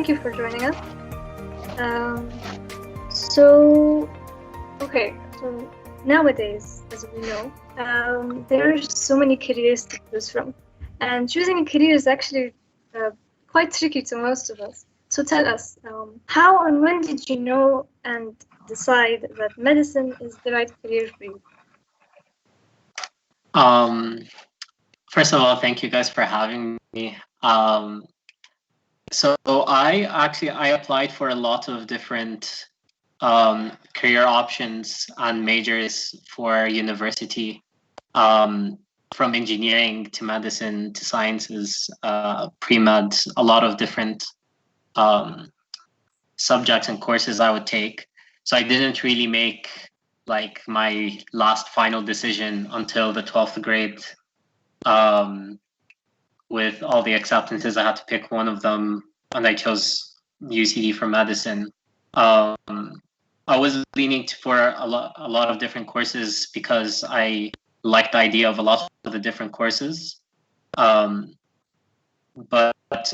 thank you for joining us. So nowadays, as we know, there are so many careers to choose from, and choosing a career is actually quite tricky to most of us. So tell us, how and when did you know and decide that medicine is the right career for you? First of all, thank you guys for having me. So I applied for a lot of different career options and majors for university, from engineering to medicine to sciences, pre-med, a lot of different subjects and courses I would take. So I didn't really make like my last final decision until the 12th grade. With all the acceptances, I had to pick one of them, and I chose UCD for medicine. I was leaning for a lot of different courses because I liked the idea of a lot of the different courses. But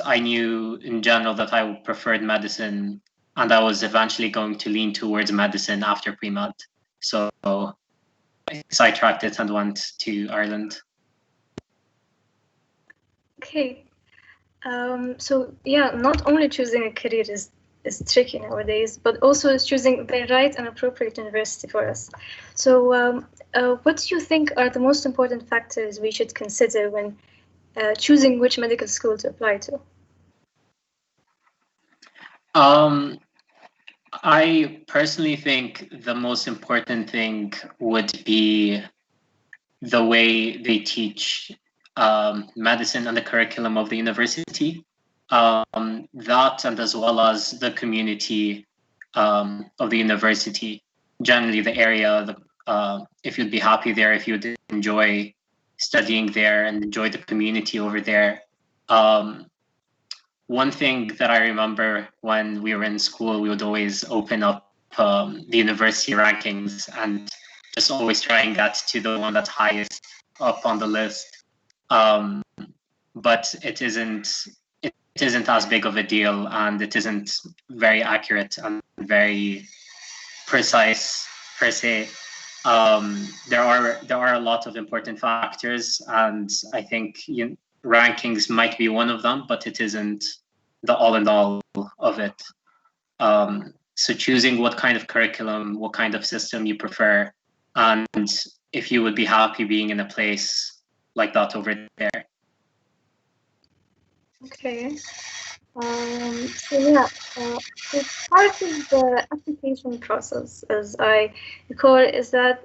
I knew in general that I preferred medicine, and I was eventually going to lean towards medicine after pre-med. So I sidetracked it and went to Ireland. Okay. So yeah, not only choosing a career is tricky nowadays, but also is choosing the right and appropriate university for us. So what do you think are the most important factors we should consider when choosing which medical school to apply to? I personally think the most important thing would be the way they teach medicine and the curriculum of the university. That, and as well as the community of the university, generally the area, if you'd be happy there, if you'd enjoy studying there and enjoy the community over there. One thing that I remember when we were in school, we would always open up the university rankings and just always try and get to the one that's highest up on the list. But it isn't as big of a deal, and it isn't very accurate and very precise per se. There are a lot of important factors, and I think rankings might be one of them, but it isn't the all in all of it. So choosing what kind of curriculum, what kind of system you prefer, and if you would be happy being in a place like that over there. Okay. So yeah, it's part of the application process, as I recall, is that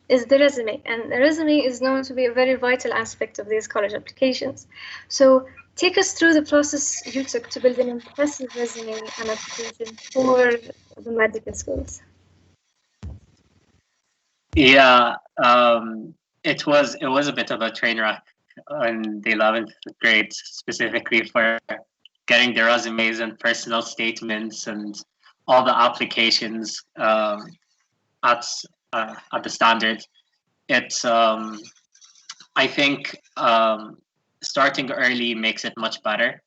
is the resume, and the resume is known to be a very vital aspect of these college applications. So take us through the process you took to build an impressive resume and application for the medical schools. Yeah, it was a bit of a train wreck in the 11th grade, specifically for getting the resumes and personal statements and all the applications at the standard. It's I think starting early makes it much better.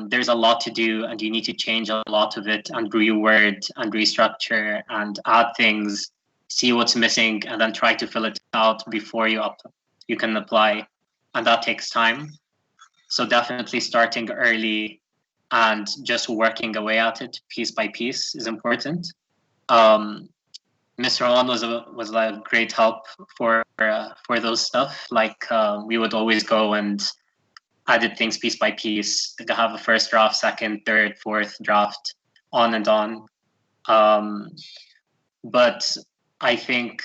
There's a lot to do, and you need to change a lot of it and reword and restructure and add things, see what's missing, and then try to fill it out before you can apply, and that takes time. So definitely starting early and just working away at it piece by piece is important. Mr. Ron was a great help for those stuff. Like we would always go and edit things piece by piece to have a first draft, second, third, fourth draft, on and on. But I think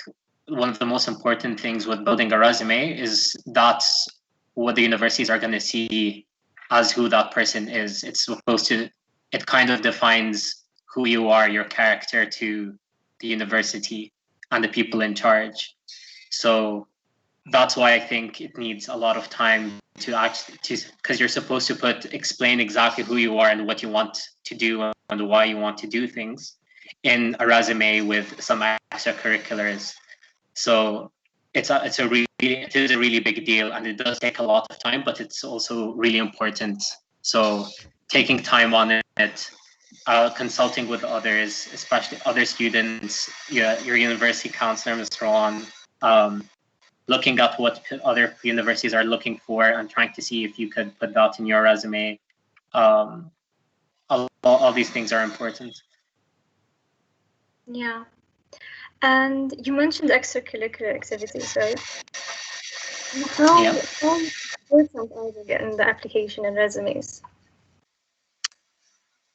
one of the most important things with building a resume is that's what the universities are going to see as who that person is. It kind of defines who you are, your character, to the university and the people in charge. So that's why I think it needs a lot of time because you're supposed to explain exactly who you are and what you want to do and why you want to do things in a resume with some extracurriculars. So it is a really big deal, and it does take a lot of time, but it's also really important. So taking time on it, consulting with others, especially other students, your university counselor, Mr. On, looking at what other universities are looking for and trying to see if you could put that in your resume. All these things are important. Yeah. And you mentioned extracurricular activities, right? How important are they in the application and resumes?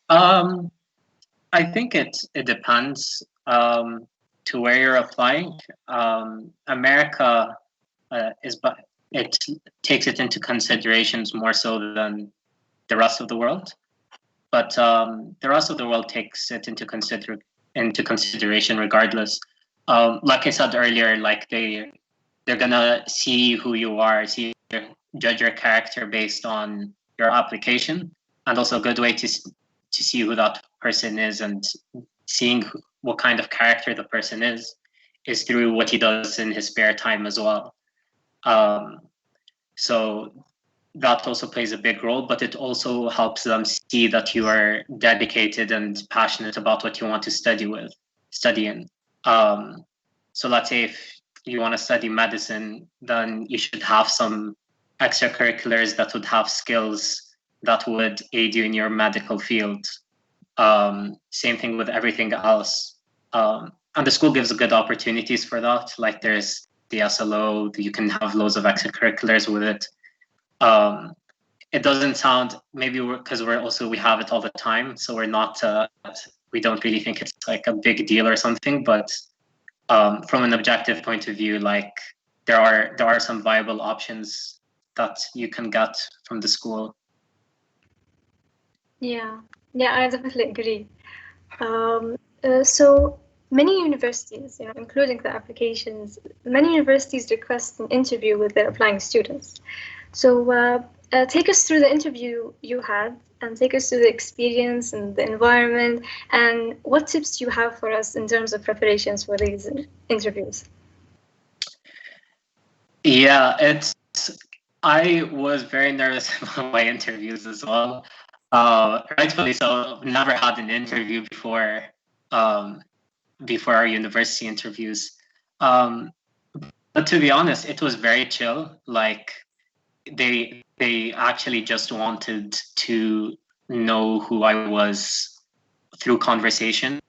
I think it depends to where you're applying. America it takes it into considerations more so than the rest of the world. But the rest of the world takes it into consideration regardless. Like I said earlier, like they're gonna see who you are, judge your character based on your application, and also a good way to see who that person is and seeing what kind of character the person is through what he does in his spare time as well. So that also plays a big role, but it also helps them see that you are dedicated and passionate about what you want to study in. So let's say if you want to study medicine, then you should have some extracurriculars that would have skills that would aid you in your medical field. Same thing with everything else. And the school gives good opportunities for that. Like there's the SLO, you can have loads of extracurriculars with it. It doesn't sound, maybe because we have it all the time, so we're not, we don't really think it's like a big deal or something, but from an objective point of view, like there are some viable options that you can get from the school. Yeah, I definitely agree. So many universities, including the applications, many universities request an interview with their applying students. So take us through the interview you had and take us through the experience and the environment, and what tips do you have for us in terms of preparations for these interviews? Yeah, I was very nervous about my interviews as well. Rightfully so. I've never had an interview before our university interviews. But to be honest, it was very chill. Like they actually just wanted to know who I was through conversations.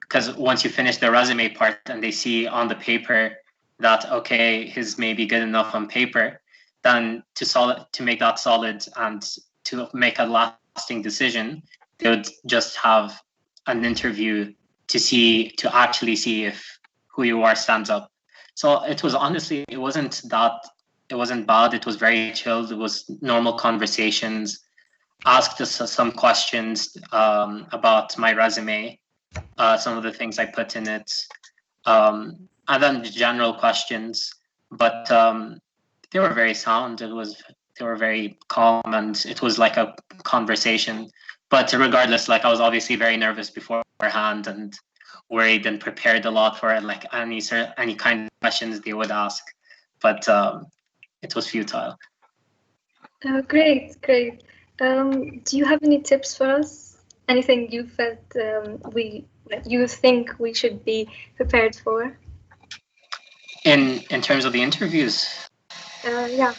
Because once you finish the resume part and they see on the paper that okay, his may be good enough on paper, then to make that solid and to make a lasting decision, they would just have an interview to actually see if who you are stands up. So it was honestly, it wasn't bad. It was very chilled. It was normal conversations. Asked us some questions about my resume, some of the things I put in it, and then general questions. But they were very sound. They were very calm, and it was like a conversation. But regardless, like I was obviously very nervous beforehand and worried and prepared a lot for it, like any kind of questions they would ask. But it was futile. Great. Do you have any tips for us? Anything you felt you think we should be prepared for? In terms of the interviews? Yeah.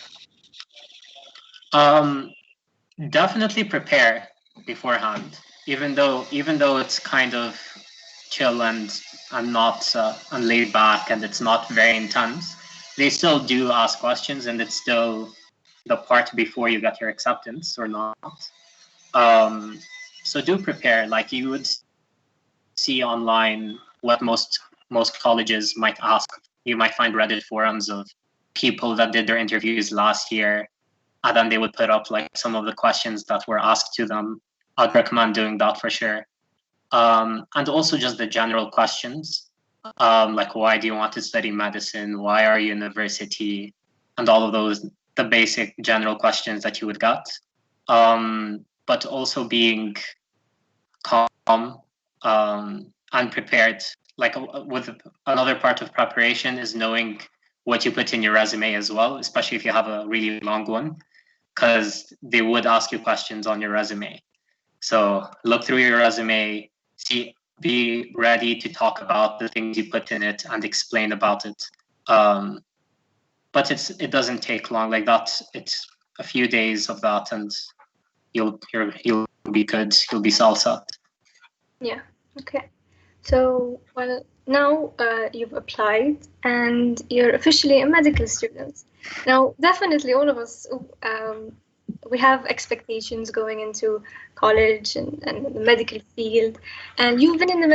Definitely prepare beforehand. Even though it's kind of chill and not and laid back and it's not very intense, they still do ask questions, and it's still the part before you get your acceptance or not. So do prepare. Like you would see online what most colleges might ask. You might find Reddit forums of people that did their interviews last year, and then they would put up like some of the questions that were asked to them. I'd recommend doing that for sure. And also just the general questions, like why do you want to study medicine? Why are you university? And all of those, the basic general questions that you would get. But also being calm and prepared. Like with another part of preparation is knowing what you put in your resume as well, especially if you have a really long one. because they would ask you questions on your resume. So look through your resume, be ready to talk about the things you put in it and explain about it. But it doesn't take long like that. It's a few days of that, and you'll be good. You'll be salsa. Yeah. Okay. So, well, now you've applied and you're officially a medical student. Now, definitely all of us, we have expectations going into college and the medical field. And you've been a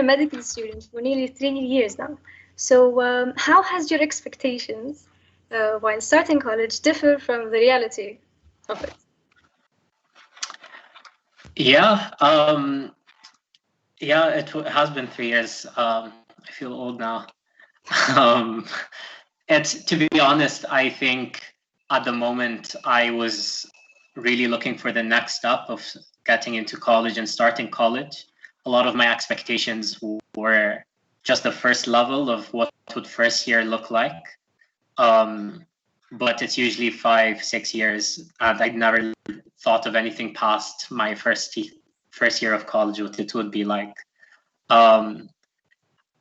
medical student for nearly 3 years now. So, how has your expectations while starting college differ from the reality of it? Yeah. Yeah, it has been 3 years. I feel old now. To be honest, I think at the moment I was really looking for the next step of getting into college and starting college. A lot of my expectations were just the first level of what would first year look like. But it's usually 5-6 years, and I'd never thought of anything past my first year of college, what it would be like.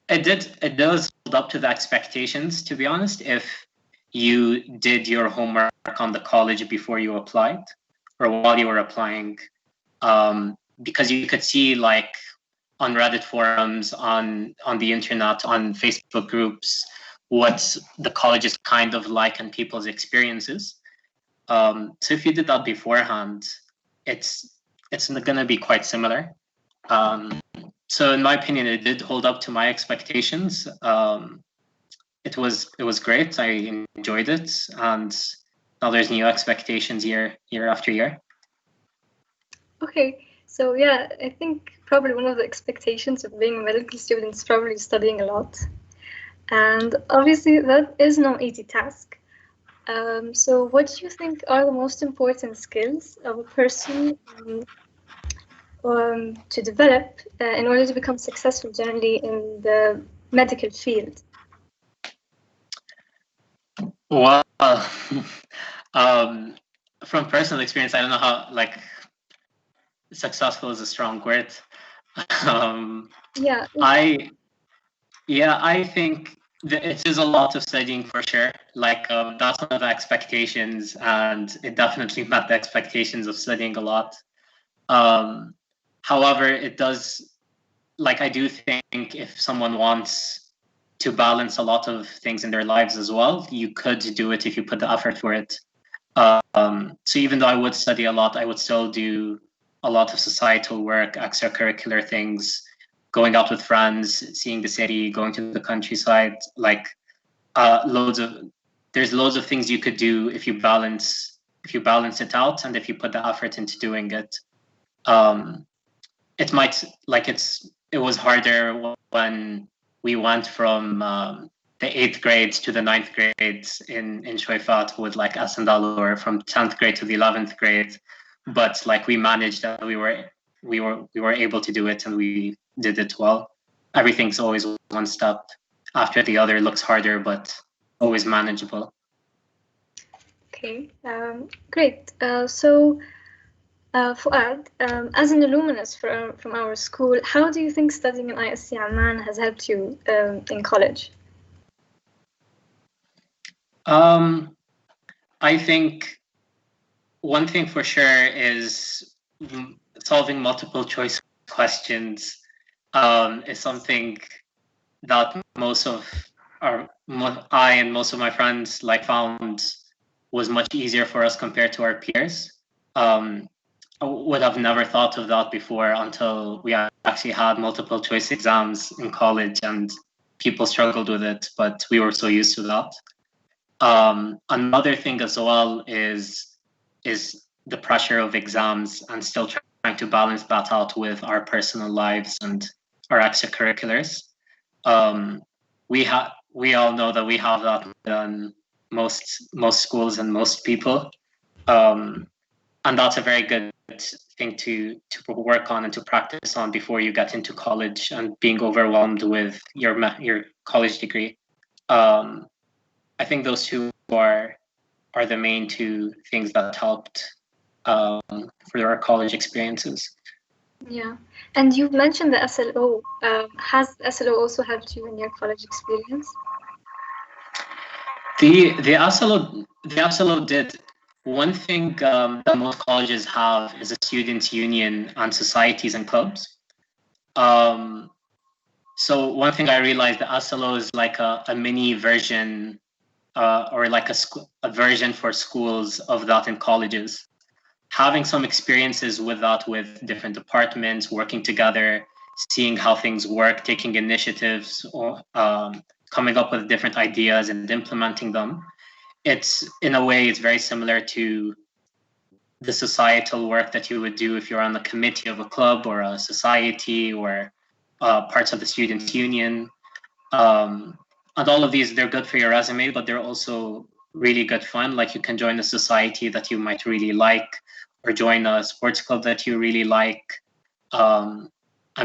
It does hold up to the expectations, to be honest, if you did your homework on the college before you applied or while you were applying, because you could see like on Reddit forums, on the internet, on Facebook groups, what the college is kind of like and people's experiences. So if you did that beforehand, it's going to be quite similar. So in my opinion, it did hold up to my expectations. It was great. I enjoyed it, and now there's new expectations year after year. Okay, so yeah, I think probably one of the expectations of being a medical student is probably studying a lot, and obviously that is no easy task. So what do you think are the most important skills of a person to develop in order to become successful generally in the medical field? Well, from personal experience, I don't know how, like, successful is a strong word. Yeah. I think it is a lot of studying for sure. Like, that's one of the expectations, and it definitely met the expectations of studying a lot. However, it does, like, I do think if someone wants to balance a lot of things in their lives as well, you could do it if you put the effort for it. So even though I would study a lot, I would still do a lot of societal work, extracurricular things, going out with friends, seeing the city, going to the countryside, like there's loads of things you could do if you balance it out, and if you put the effort into doing it. It might, like, it was harder when we went from the 8th grade to the 9th grade in Shoifat with like Asandal, or from 10th grade to the 11th grade. But like we managed, and we were able to do it, and we did it well. Everything's always one step after the other. It looks harder, but always manageable. Okay, great. So Fouad, as an alumnus from our school, how do you think studying in ISC Amman has helped you in college? I think one thing for sure is solving multiple choice questions is something that I and most of my friends like found was much easier for us compared to our peers. I would have never thought of that before until we actually had multiple choice exams in college, and people struggled with it, but we were so used to that. Another thing as well is the pressure of exams, and still trying to balance that out with our personal lives and our extracurriculars. We all know that we have that in most schools and most people, and that's a very good thing to work on and to practice on before you get into college and being overwhelmed with your college degree. I think those two are are the main two things that helped for our college experiences. Yeah. And you've mentioned the SLO. Has SLO also helped you in your college experience? The SLO did. One thing that most colleges have is a students' union and societies and clubs. So one thing I realized, the SLO is like a mini version or like a version for schools of that in colleges. Having some experiences with that, with different departments working together, seeing how things work, taking initiatives, or coming up with different ideas and implementing them. It's, in a way, it's very similar to the societal work that you would do if you're on the committee of a club or a society or parts of the students' union. And all of these, they're good for your resume, but they're also really good fun. Like, you can join a society that you might really like, or join a sports club that you really like. And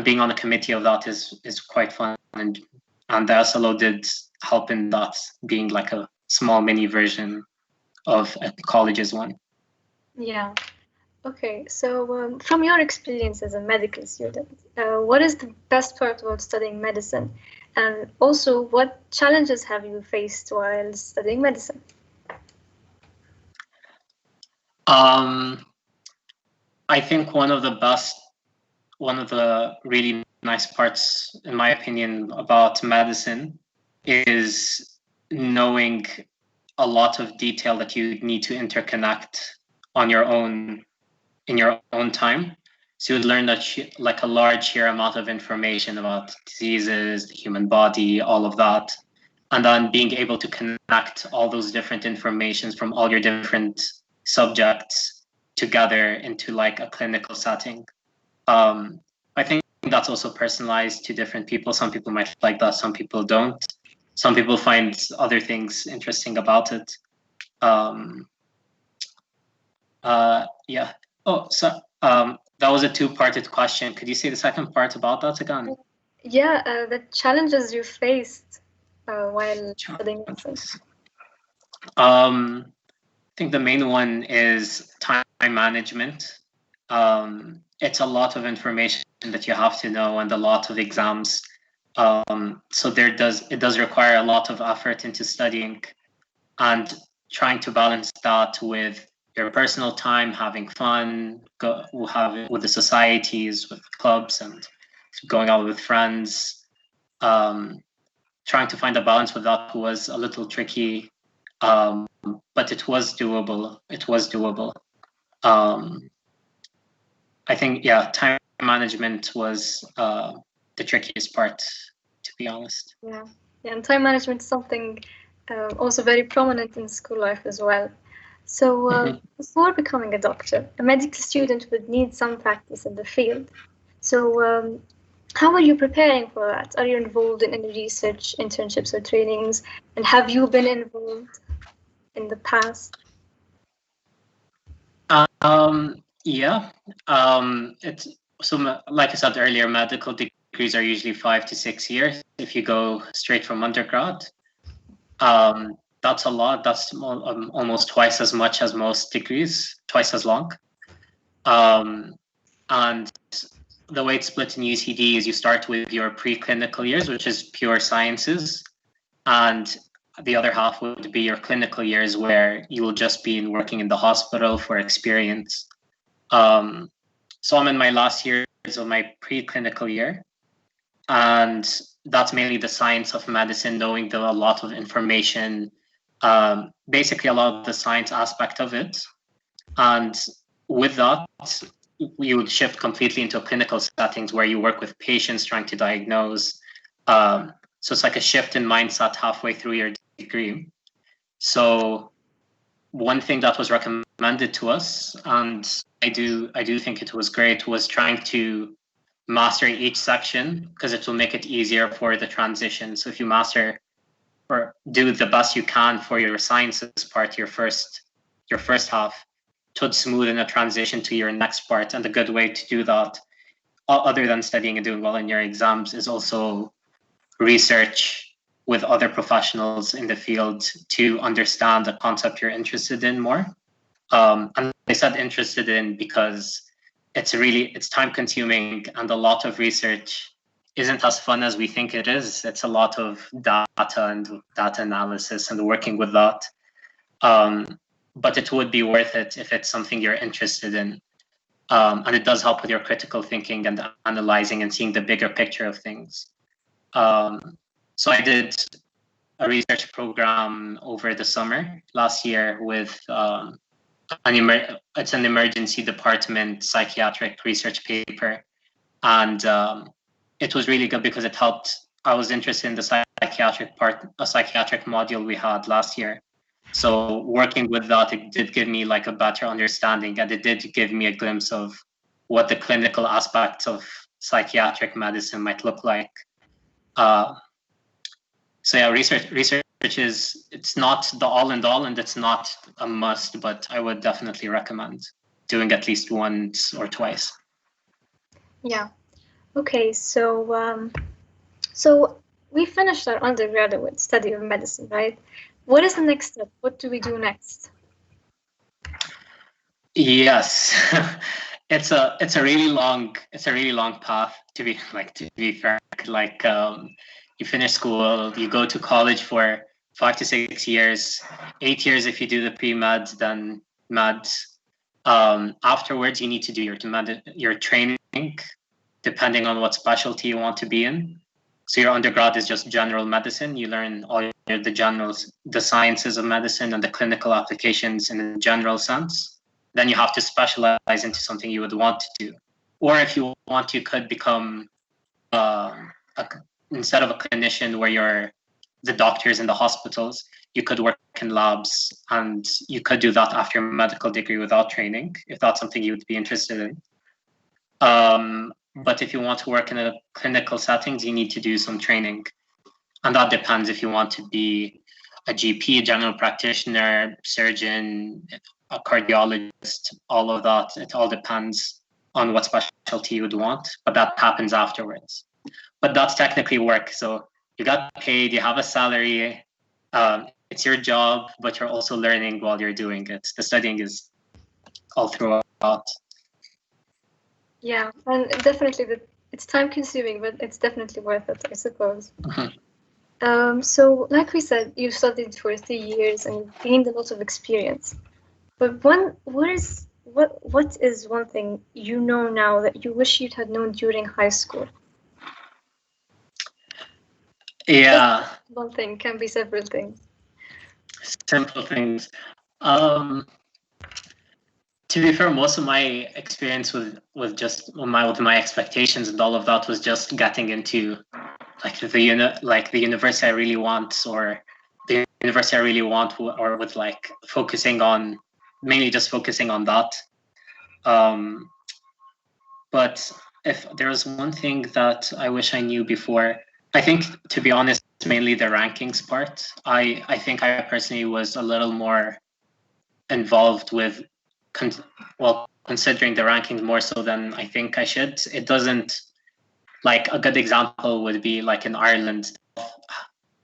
being on the committee of that is quite fun. And the SLO did help in that, being like a small mini version of a college's one. Yeah. Okay. So from your experience as a medical student, what is the best part about studying medicine? And also, what challenges have you faced while studying medicine? I think one of the really nice parts, in my opinion, about medicine is knowing a lot of detail that you need to interconnect on your own, in your own time. So you would learn that like a large sheer amount of information about diseases, the human body, all of that. And then being able to connect all those different informations from all your different subjects together into like a clinical setting. I think that's also personalized to different people. Some people might like that, some people don't. Some people find other things interesting about it. Yeah. Oh, so that was a two-parted question. Could you say the second part about that again? Yeah, the challenges you faced while studying medicine. I think the main one is time management. It's a lot of information that you have to know and a lot of exams. So it does require a lot of effort into studying and trying to balance that with your personal time, having fun, with the societies, with clubs, and going out with friends. Trying to find a balance with that was a little tricky, but it was doable. I think, yeah, time management was the trickiest part, to be honest. Yeah, and time management is something also very prominent in school life as well. So before becoming a doctor, a medical student would need some practice in the field. So how are you preparing for that? Are you involved in any research, internships, or trainings? And have you been involved in the past? Yeah. It's so, like I said earlier, medical degrees are usually 5 to 6 years if you go straight from undergrad. That's a lot. That's almost twice as much as most degrees, twice as long. And the way it's split in UCD is you start with your preclinical years, which is pure sciences, and the other half would be your clinical years, where you will just be working in the hospital for experience. So I'm in my last years of my preclinical year, and that's mainly the science of medicine, knowing a lot of information, basically a lot of the science aspect of it. And with that, you would shift completely into clinical settings where you work with patients trying to diagnose. So it's like a shift in mindset halfway through your degree. So one thing that was recommended to us, and I do think it was great, was trying to master each section, because it will make it easier for the transition. So if you master or do the best you can for your sciences part, your first half, to smoothen a transition to your next part. And a good way to do that, other than studying and doing well in your exams, is also research with other professionals in the field to understand the concept you're interested in more. And I said interested in because it's time consuming, and a lot of research isn't as fun as we think it is. It's a lot of data and data analysis and working with that. But it would be worth it if it's something you're interested in. And it does help with your critical thinking and analyzing and seeing the bigger picture of things. So I did a research program over the summer last year with it's an emergency department psychiatric research paper, and it was really good because it helped. I was interested in the psychiatric module we had last year. So working with that, it did give me like a better understanding, and it did give me a glimpse of what the clinical aspects of psychiatric medicine might look like. So yeah, research it's not the all and all, and it's not a must, but I would definitely recommend doing at least once or twice. Yeah. Okay. So so we finished our undergraduate study of medicine, right? What is the next step? What do we do next? Yes. It's a really long path to be fair. Like you finish school, you go to college for 5 to 6 years, 8 years if you do the pre-med, then med. Afterwards, you need to do your training, depending on what specialty you want to be in. So your undergrad is just general medicine. You learn all the sciences of medicine and the clinical applications in a general sense. Then you have to specialize into something you would want to do. Or if you want, you could become, instead of a clinician where you're the doctors in the hospitals, you could work in labs, and you could do that after your medical degree without training, if that's something you would be interested in. But if you want to work in a clinical settings, you need to do some training. And that depends if you want to be a GP, a general practitioner, surgeon, a cardiologist, all of that. It all depends on what specialty you would want, but that happens afterwards. But that's technically work. So you got paid, you have a salary, it's your job, but you're also learning while you're doing it. The studying is all throughout. Yeah, and definitely it's time consuming, but it's definitely worth it, I suppose. Mm-hmm. So like we said, you studied for 3 years and you gained a lot of experience. But what is one thing you know now that you wish you'd had known during high school? Yeah. One thing, can be several things. Simple things. To be fair, most of my experience with my expectations and all of that was just getting into the university I really want, or the university I really want, or with like mainly just focusing on that. But if there was one thing that I wish I knew before, I think, to be honest, mainly the rankings part. I think I personally was a little more involved with considering the rankings more so than I think I should. It doesn't, like, a good example would be like in Ireland,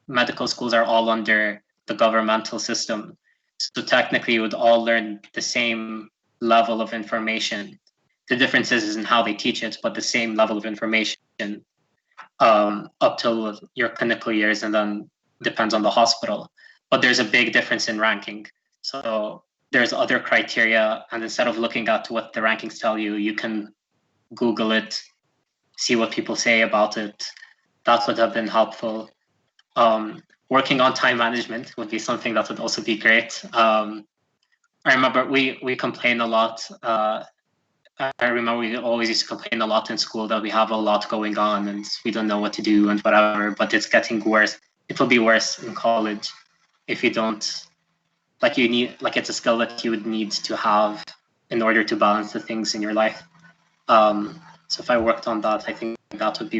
medical schools are all under the governmental system. So technically you would all learn the same level of information. The difference is in how they teach it, but the same level of information up till your clinical years, and then depends on the hospital. But there's a big difference in ranking. So there's other criteria, and instead of looking at what the rankings tell you, you can Google it, see what people say about it. That would have been helpful. Working on time management would be something that would also be great. I remember we complain a lot. I remember we always used to complain a lot in school that we have a lot going on and we don't know what to do and whatever, but it's getting worse. It will be worse in college if you don't, it's a skill that you would need to have in order to balance the things in your life. So if I worked on that, I think that would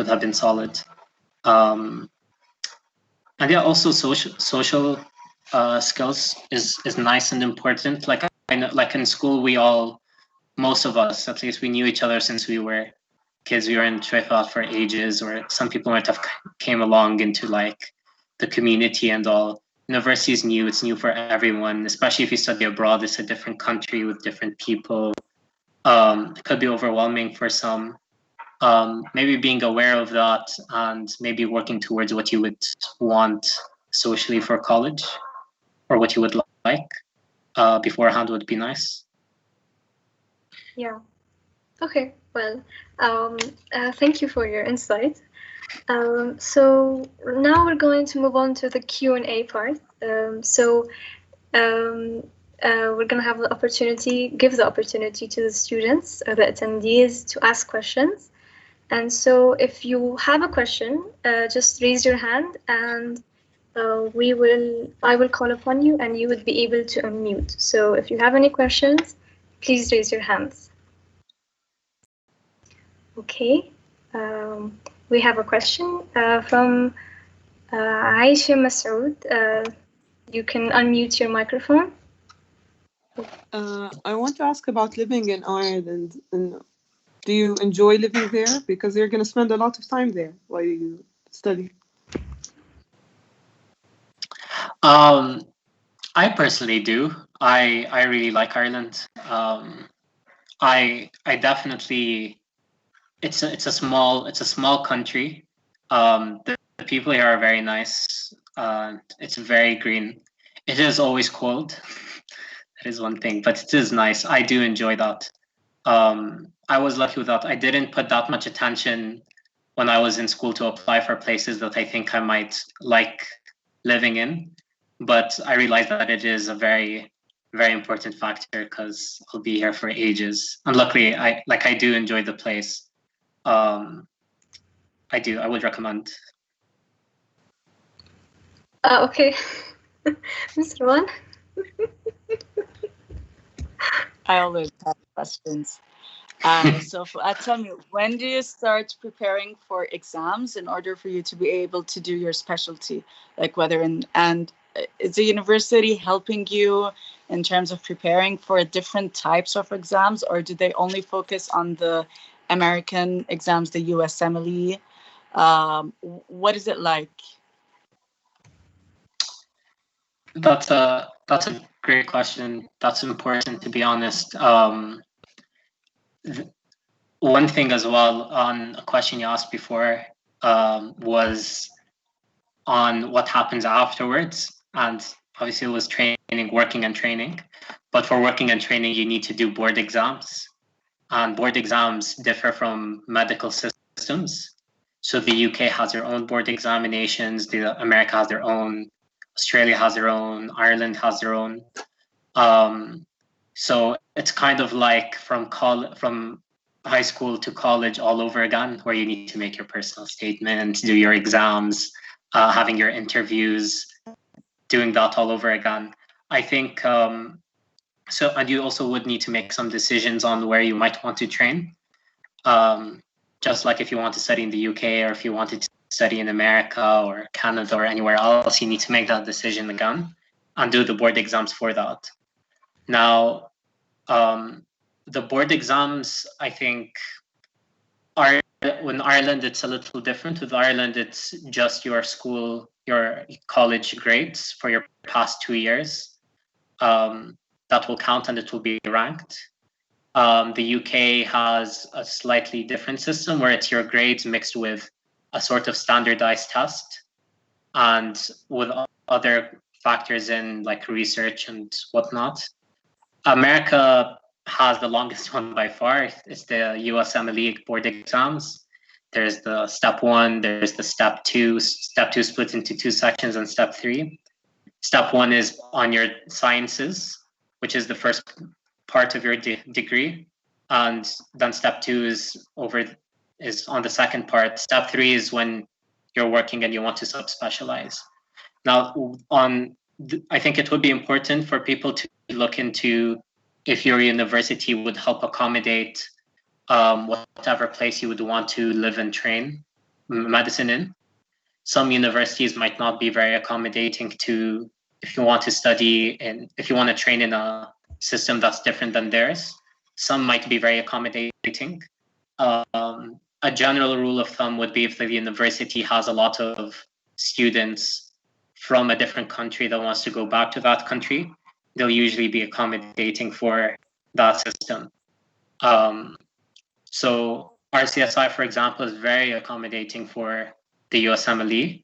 have been solid. And yeah, also social skills is nice and important. Like in school, most of us, at least, we knew each other since we were kids we were in Twifa for ages, or some people might have came along into like the community and all. University is new, it's new for everyone, especially if you study abroad. It's a different country with different people. It could be overwhelming for some. Maybe being aware of that and maybe working towards what you would want socially for college, or what you would like beforehand would be nice. Yeah. Okay. Well, thank you for your insight. So now we're going to move on to the Q&A part. We're going to have give the opportunity to the students or the attendees to ask questions. And so if you have a question, just raise your hand and I will call upon you and you would be able to unmute. So if you have any questions, please raise your hands. Okay. We have a question from Aisha Masood. You can unmute your microphone. I want to ask about living in Ireland. And do you enjoy living there? Because you're going to spend a lot of time there while you study. I personally do. I really like Ireland. I definitely. It's a small country. The people here are very nice. It's very green. It is always cold. That is one thing, but it is nice. I do enjoy that. I was lucky with that. I didn't put that much attention when I was in school to apply for places that I think I might like living in, but I realized that it is a very, very important factor because I'll be here for ages. And luckily, I do enjoy the place. I do. I would recommend. Okay. Mr. Wan? I always have questions. So tell me, when do you start preparing for exams in order for you to be able to do your specialty? Like and is the university helping you in terms of preparing for different types of exams, or do they only focus on the American exams, the USMLE? What is it like? That's a great question. That's important, to be honest. One thing as well on a question you asked before was on what happens afterwards, and obviously it was working and training. But for working and training, you need to do board exams, and board exams differ from medical systems. So the UK has their own board examinations. America has their own. Australia has their own. Ireland has their own. So it's kind of like from high school to college all over again, where you need to make your personal statement, do your exams, having your interviews, doing that all over again. I think so, and you also would need to make some decisions on where you might want to train. Just like if you want to study in the UK, or if you wanted to study in America or Canada or anywhere else, you need to make that decision again and do the board exams for that. Now, the board exams, I think, in Ireland, it's a little different. With Ireland, it's just your college grades for your past 2 years. That will count and it will be ranked. The UK has a slightly different system where it's your grades mixed with a sort of standardized test and with other factors in like research and whatnot. America has the longest one by far. It's the USMLE board exams. There's the step 1, there's the step 2. Step 2 split into 2 sections, and step 3. Step 1 is on your sciences, which is the first part of your degree. And then step 2 is on the second part. Step 3 is when you're working and you want to subspecialize. Now, I think it would be important for people to look into if your university would help accommodate whatever place you would want to live and train medicine in. Some universities might not be very accommodating to if you want to if you want to train in a system that's different than theirs. Some might be very accommodating. a general rule of thumb would be if the university has a lot of students from a different country that wants to go back to that country, they'll usually be accommodating for that system. So RCSI, for example, is very accommodating for the USMLE.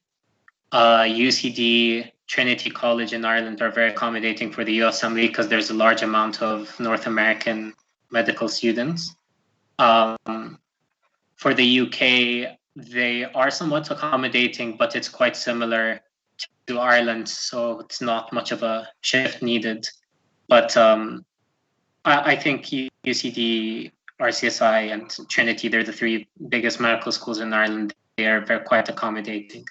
UCD, Trinity College in Ireland are very accommodating for the USMLE because there's a large amount of North American medical students. For the UK, they are somewhat accommodating, but it's quite similar to Ireland, so it's not much of a shift needed. But I think UCD, RCSI, and Trinity, they're the three biggest medical schools in Ireland. They're quite accommodating.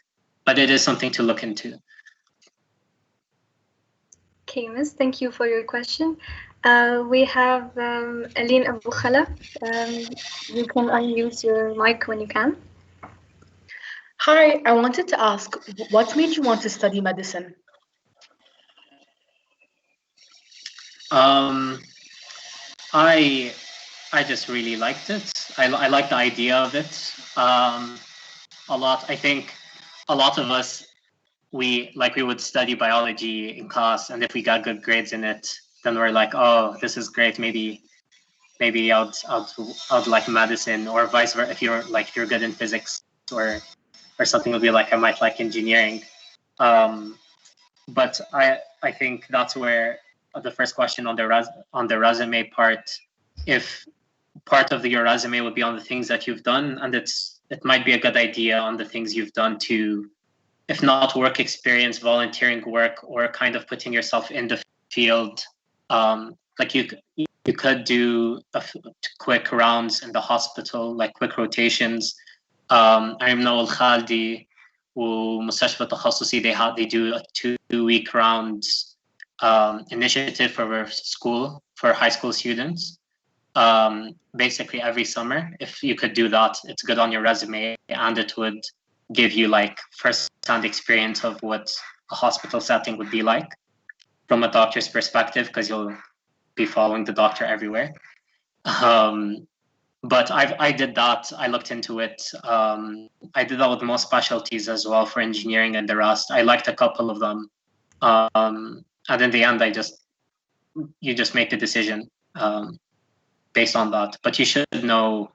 But it is something to look into. Okay, Miss, thank you for your question. We have Aline Abu Khala. You can unmute your mic when you can. Hi, I wanted to ask, what made you want to study medicine? I just really liked it. I like the idea of it a lot. I think a lot of us, we would study biology in class, and if we got good grades in it, then we're like, oh, this is great. Maybe I'd like medicine, or vice versa. If you're good in physics or something, it'll be like, I might like engineering. But I think that's where the first question on the resume part, if part of your resume would be on the things that you've done, and it might be a good idea on the things you've done to, if not work experience, volunteering work, or kind of putting yourself in the field. Like you could do quick rounds in the hospital, like quick rotations. I know Al-Khaldi ومستشفى تخصصي, they do a 2-week rounds initiative for school, for high school students. Basically every summer. If you could do that, it's good on your resume, and it would give you like first-hand experience of what a hospital setting would be like from a doctor's perspective, because you'll be following the doctor everywhere. But I did that. I looked into it. I did that with most specialties as well for engineering and the rest. I liked a couple of them. And in the end, you just make the decision based on that. But you should know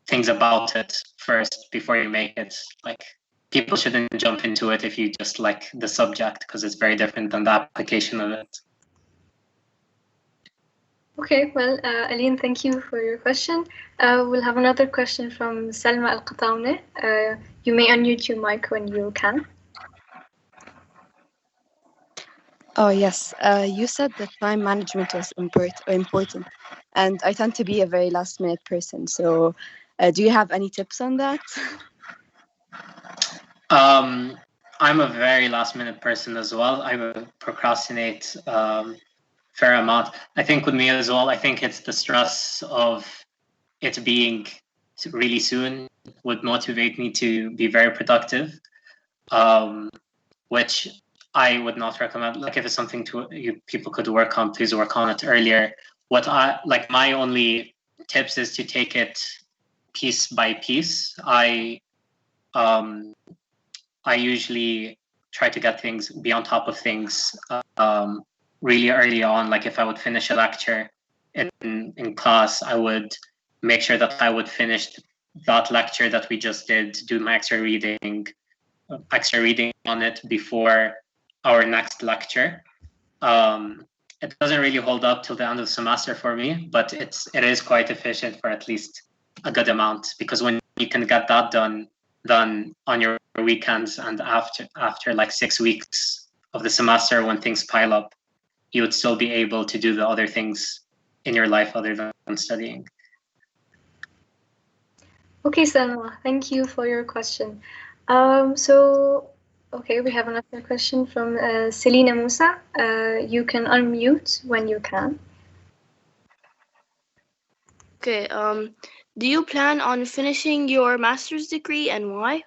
things about it first before you make it. Like, people shouldn't jump into it if you just like the subject, because it's very different than the application of it. Okay, well, Aline, thank you for your question. We'll have another question from Salma Al-Qatawne. You may unmute your mic when you can. Oh, yes. You said that time management was important, and I tend to be a very last-minute person. So do you have any tips on that? I'm a very last-minute person as well. I will procrastinate fair amount. I think with me as well, I think it's the stress of it being really soon would motivate me to be very productive, which I would not recommend. Like, if it's something people could work on, please work on it earlier. My only tips is to take it piece by piece. I usually try to get things, be on top of things really early on. Like, if I would finish a lecture in class, I would make sure that I would finish that lecture that we just did, do my extra reading on it before our next lecture. It doesn't really hold up till the end of the semester for me, but it is quite efficient for at least a good amount, because when you can get that done on your weekends and after like 6 weeks of the semester, when things pile up, you would still be able to do the other things in your life other than studying. Okay, Salma, thank you for your question. Okay, we have another question from Selina Musa. You can unmute when you can. Okay, do you plan on finishing your master's degree, and why?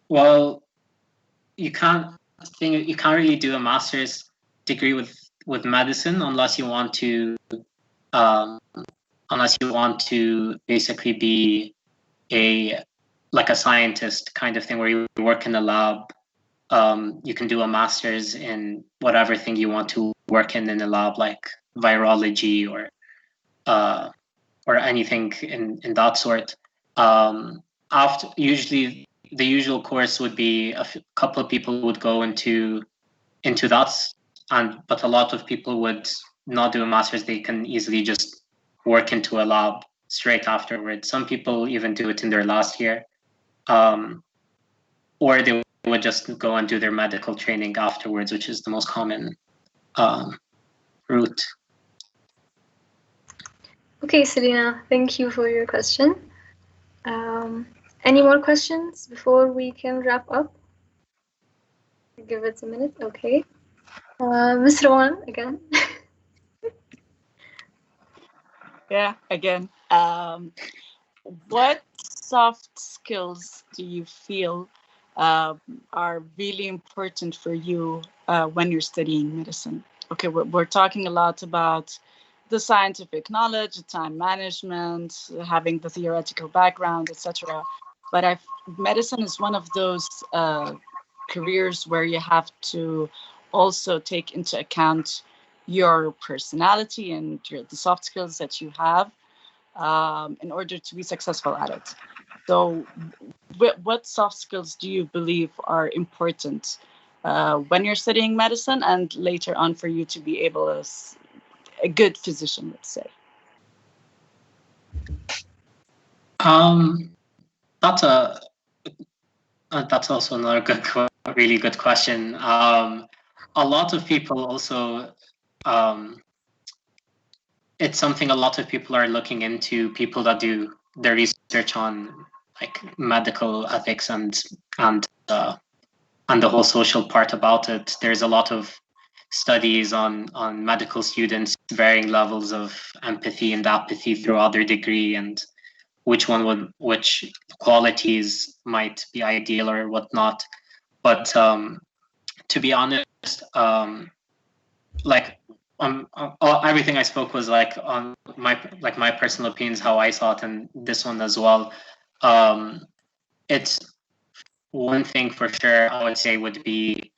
Well, you can't really do a master's degree with medicine unless you want to unless you want to basically be like a scientist kind of thing where you work in a lab. You can do a master's in whatever thing you want to work in a lab, like virology or anything in that sort. After, usually the usual course would be a couple of people would go into that, but a lot of people would not do a master's. They can easily just work into a lab straight afterwards. Some people even do it in their last year, or they would just go and do their medical training afterwards, which is the most common route. Okay, Selena, thank you for your question. Any more questions before we can wrap up? Give it a minute. Okay. Ms. Rowan, again. Yeah, again. What soft skills do you feel are really important for you when you're studying medicine? Okay, we're talking a lot about the scientific knowledge, the time management, having the theoretical background, etc. But medicine is one of those careers where you have to also take into account your personality and the soft skills that you have in order to be successful at it. So what soft skills do you believe are important when you're studying medicine and later on for you to be able as a good physician, let's say? That's also another really good question. A lot of people also, it's something a lot of people are looking into, people that do their research on like medical ethics and the whole social part about it. There's a lot of studies on medical students, varying levels of empathy and apathy throughout their degree, and which qualities might be ideal or whatnot. But to be honest, everything I spoke was like on my personal opinions, how I saw it, and this one as well. It's one thing for sure I would say would be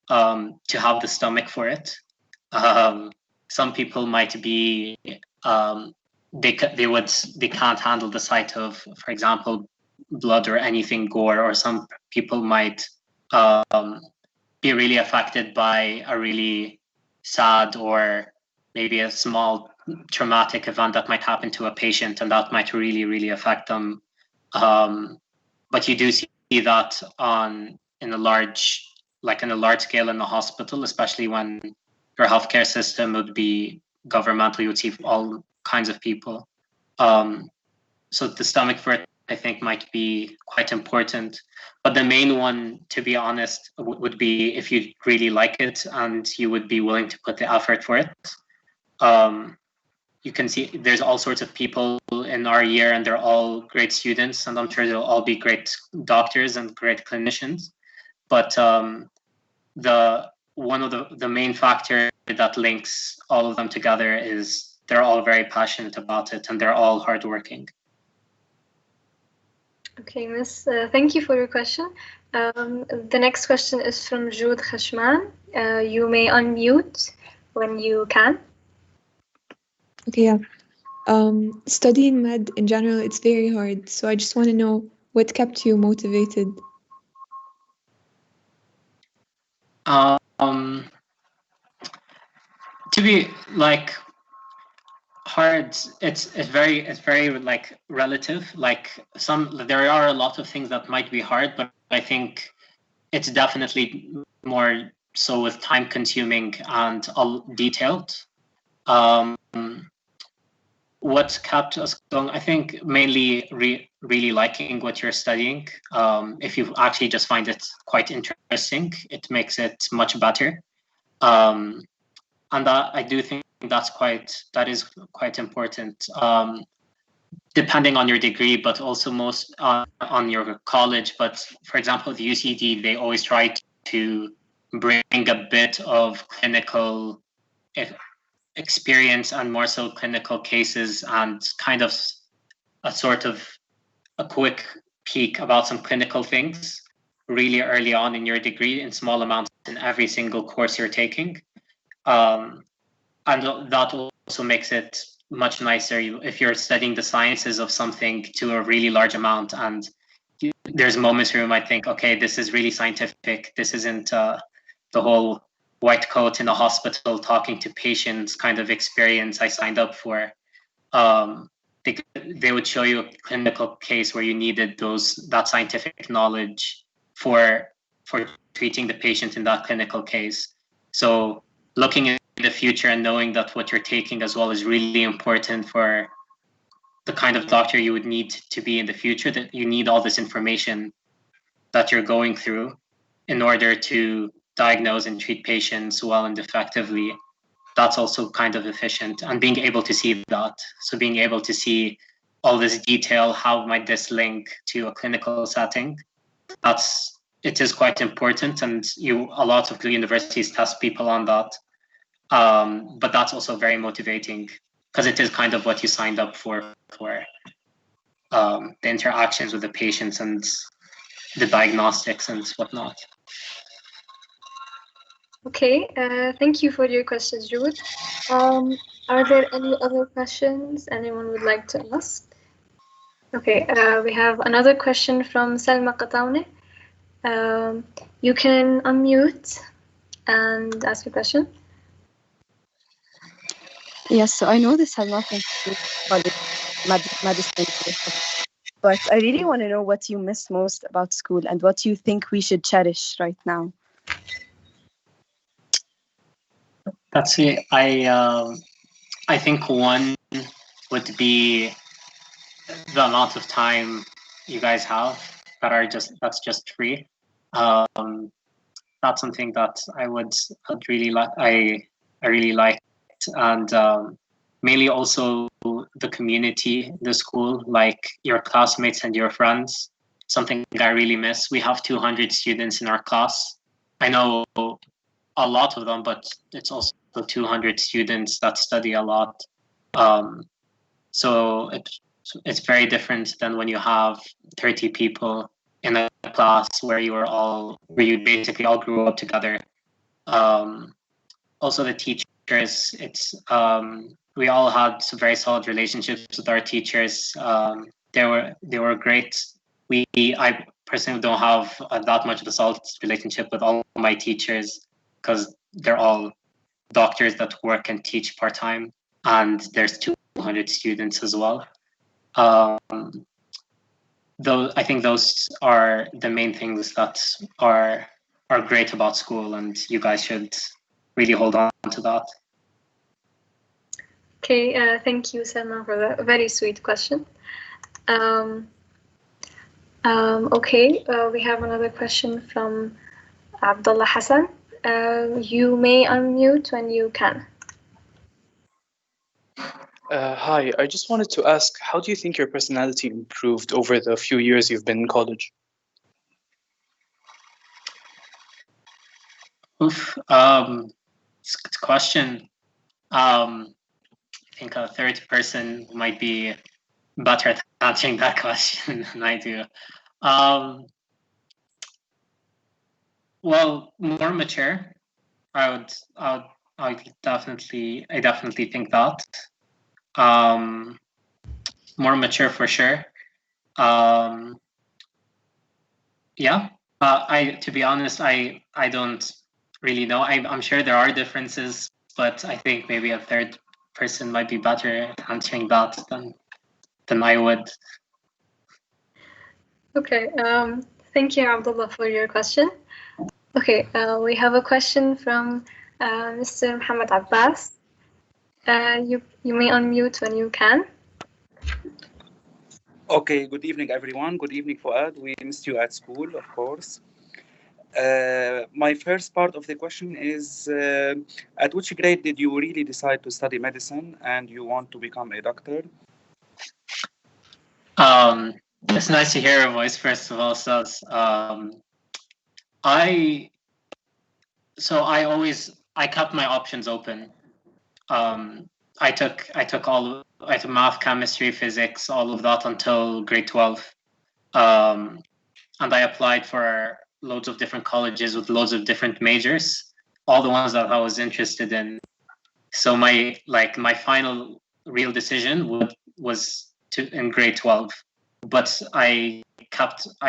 to have the stomach for it. Some people might be they can't handle the sight of, for example, blood or anything gore, or some people might be really affected by a really sad or maybe a small traumatic event that might happen to a patient, and that might really, really affect them. But you do see that in a large scale in the hospital, especially when your healthcare system would be governmental, you would see all kinds of people. So the stomach for it, I think, might be quite important. But the main one, to be honest, would be if you really like it and you would be willing to put the effort for it. You can see there's all sorts of people in our year, and they're all great students, and I'm sure they'll all be great doctors and great clinicians. But one of the main factor that links all of them together is they're all very passionate about it, and they're all hardworking. Okay, Miss, thank you for your question. The next question is from Jude Khashman. You may unmute when you can. Okay, yeah. Studying med in general, it's very hard. So I just want to know what kept you motivated. To be like hard, it's very like relative. Like there are a lot of things that might be hard, but I think it's definitely more so with time consuming and detailed. What kept us going, I think, mainly really liking what you're studying. If you actually just find it quite interesting, it makes it much better. And that, I do think that is quite important, depending on your degree, but also most on your college. But for example, the UCD, they always try to bring a bit of clinical experience and more so clinical cases and kind of a sort of a quick peek about some clinical things really early on in your degree in small amounts in every single course you're taking. And that also makes it much nicer if you're studying the sciences of something to a really large amount, and there's moments where you might think, okay, this is really scientific. This isn't the whole white coat in a hospital talking to patients kind of experience I signed up for. They would show you a clinical case where you needed that scientific knowledge for treating the patient in that clinical case. So looking in the future and knowing that what you're taking as well is really important for the kind of doctor you would need to be in the future, that you need all this information that you're going through in order to diagnose and treat patients well and effectively. That's also kind of efficient, and being able to see that. So being able to see all this detail, how might this link to a clinical setting? It is quite important, and a lot of universities test people on that. But that's also very motivating because it is kind of what you signed up for the interactions with the patients and the diagnostics and whatnot. Okay, thank you for your questions, Jude. Are there any other questions anyone would like to ask? Okay, we have another question from Salma Qatawne. You can unmute and ask your question. Yes, so I know this has nothing to do with college, medicine, but I really want to know what you miss most about school and what you think we should cherish right now. That's it. I think one would be the amount of time you guys have that's just free. That's something that I'd really like. I really liked, and mainly also the community, the school, like your classmates and your friends. Something I really miss. We have 200 students in our class. I know a lot of them, but it's also 200 students that study a lot. So it's very different than when you have 30 people in a class where you basically all grew up together. Also the teachers, we all had some very solid relationships with our teachers. They were great. I personally don't have that much of a solid relationship with all my teachers because they're all doctors that work and teach part-time, and there's 200 students as well. Though I think those are the main things that are great about school, and you guys should really hold on to that. Okay, thank you, Selma, for that very sweet question. Okay, we have another question from Abdullah Hassan. You may unmute when you can. Hi, I just wanted to ask, how do you think your personality improved over the few years you've been in college? It's a good question. I think a third person might be better at answering that question than I do. Well, more mature. I definitely think that. More mature for sure. Yeah. To be honest, I don't really know. I'm sure there are differences, but I think maybe a third person might be better at answering that than I would. Okay. Thank you, Abdullah, for your question. Okay. We have a question from Mr. Muhammad Abbas. You may unmute when you can. Okay, good evening, everyone. Good evening, Fouad. We missed you at school, of course. My first part of the question is, at which grade did you really decide to study medicine and you want to become a doctor? It's nice to hear your voice, first of all, Saz. I kept my options open. I took math, chemistry, physics, all of that until grade 12. And I applied for loads of different colleges with loads of different majors, all the ones that I was interested in. So my final real decision was in grade 12. But I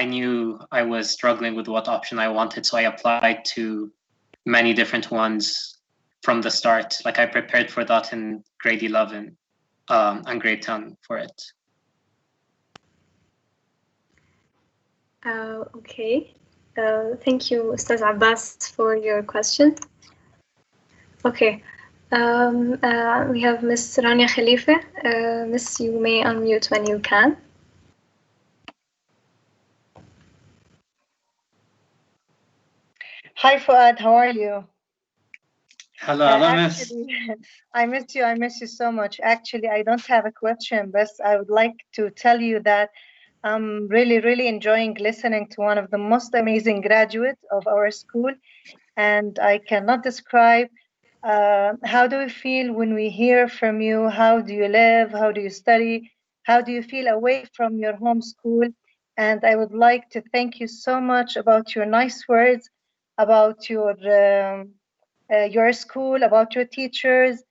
knew I was struggling with what option I wanted, so I applied to many different ones from the start. Like I prepared for that in grade 11 and grade 10 for it. Okay. Thank you, Ustaz Abbas, for your question. Okay. We have Miss Rania Khalifa. Miss, you may unmute when you can. Hi, Fouad. How are you? Hello, Miss. Actually, I miss you so much. Actually, I don't have a question, but I would like to tell you that I'm really, really enjoying listening to one of the most amazing graduates of our school. And I cannot describe how do you feel when we hear from you? How do you live? How do you study? How do you feel away from your home school? And I would like to thank you so much about your nice words, about your school, about your teachers.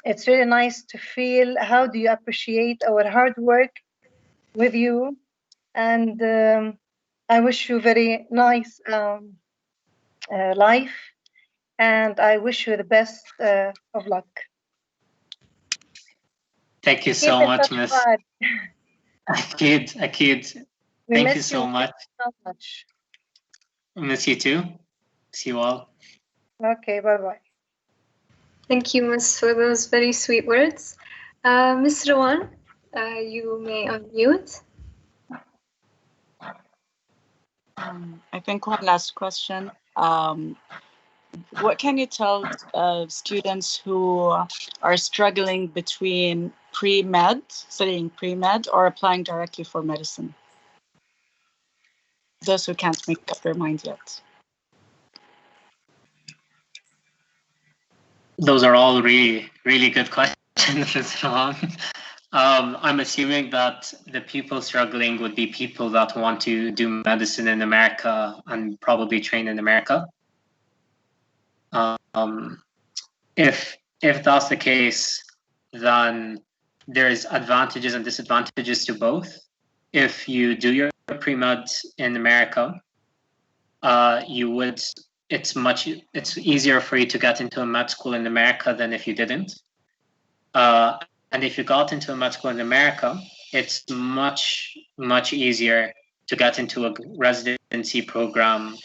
It's really nice to feel how do you appreciate our hard work with you. And I wish you very nice life. And I wish you the best of luck. Thank you so much, Miss. Akid. Thank you so much. Miss you too. See you all. Okay, bye-bye. Thank you, Miss, for those very sweet words. Miss Rawan, you may unmute. I think one last question. What can you tell students who are struggling between studying pre-med, or applying directly for medicine? Those who can't make up their mind yet. Those are all really, really good questions, Ms. Rawan. I'm assuming that the people struggling would be people that want to do medicine in America and probably train in America. If that's the case, then there's advantages and disadvantages to both. If you do your pre-med in America, it's easier for you to get into a med school in America than if you didn't. And if you got into a med school in America, it's much, much easier to get into a residency program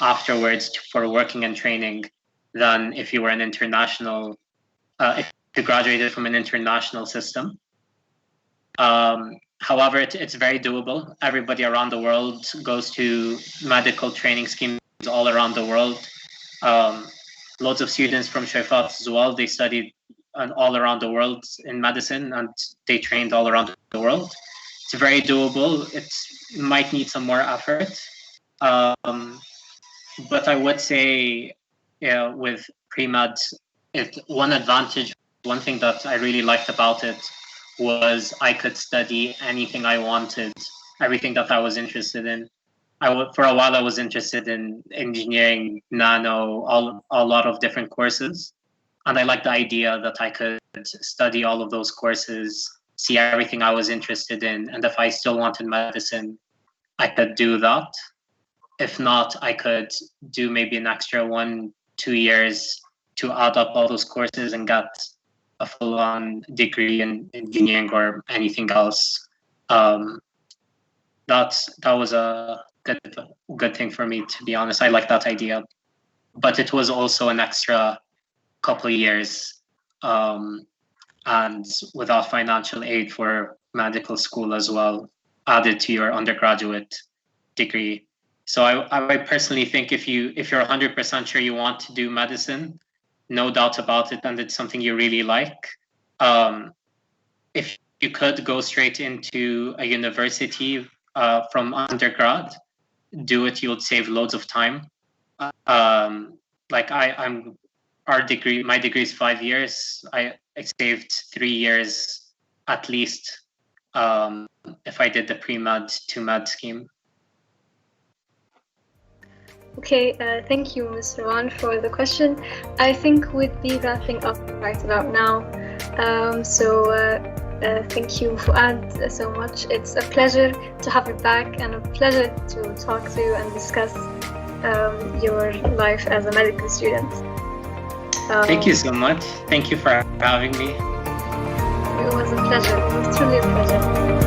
afterwards for working and training than if you were an international, if you graduated from an international system. However, it's very doable. Everybody around the world goes to medical training schemes all around the world. Lots of students from Shayfat as well, they studied all around the world in medicine, and they trained all around the world. It's very doable. It might need some more effort. But I would say, with pre-med, one thing that I really liked about it was I could study anything I wanted, everything that I was interested in. For a while, I was interested in engineering, nano, a lot of different courses. And I liked the idea that I could study all of those courses, see everything I was interested in. And if I still wanted medicine, I could do that. If not, I could do maybe an extra 1-2 years to add up all those courses and get a full-on degree in engineering or anything else. That was a good thing for me, to be honest. I like that idea. But it was also an extra couple of years, and without financial aid for medical school as well, added to your undergraduate degree. So I personally think if you're 100% sure you want to do medicine, no doubt about it, and it's something you really like, if you could go straight into a university from undergrad, do it. You would save loads of time. I'm my degree is 5 years. I saved 3 years at least if I did the pre-med to med scheme. Okay, thank you, Mr. Wan, for the question. I think we'd be wrapping up right about now. Thank you, Fouad, so much. It's a pleasure to have you back and a pleasure to talk to you and discuss your life as a medical student. Thank you so much. Thank you for having me. It was a pleasure. It was truly a pleasure.